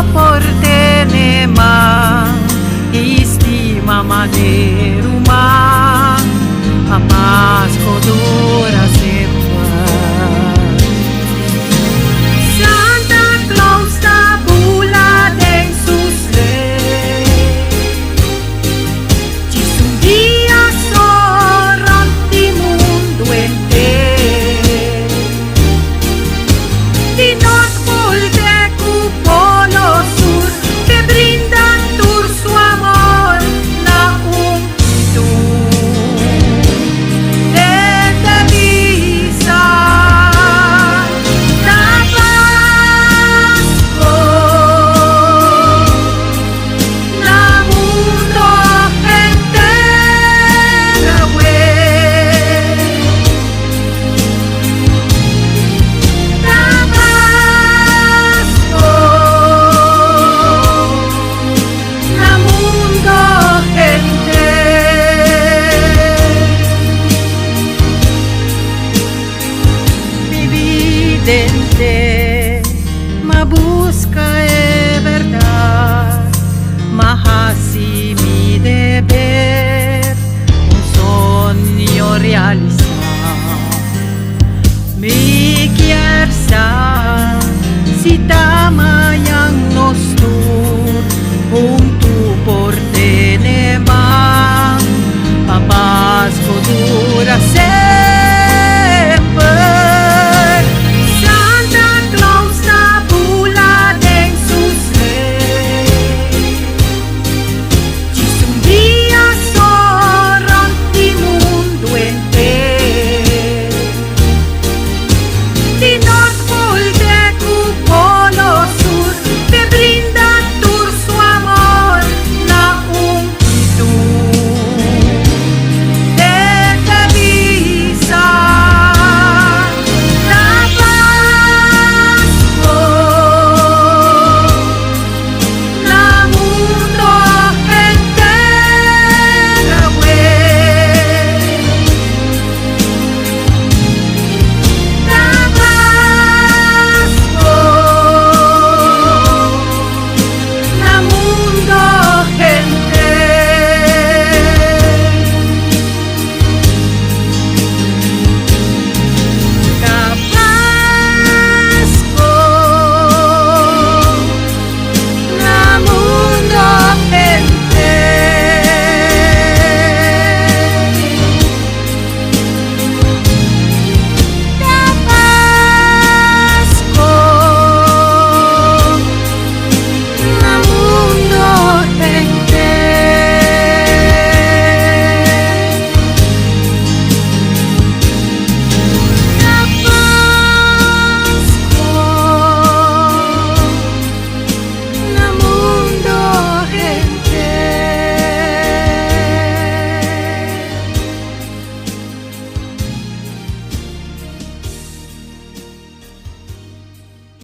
por tenema istima de rumah amas kodora semua Santa Claus tabula deng susle Cis un dia sorant di mundo entero Di North Pole de Polo Sur que brindan tur su amor na un desde Visa Tabasco na mundo entero Tabasco na mundo Evidente, ma busca è verdad, ma así mi deber, un sogno realizar. Mi chiarsa si tama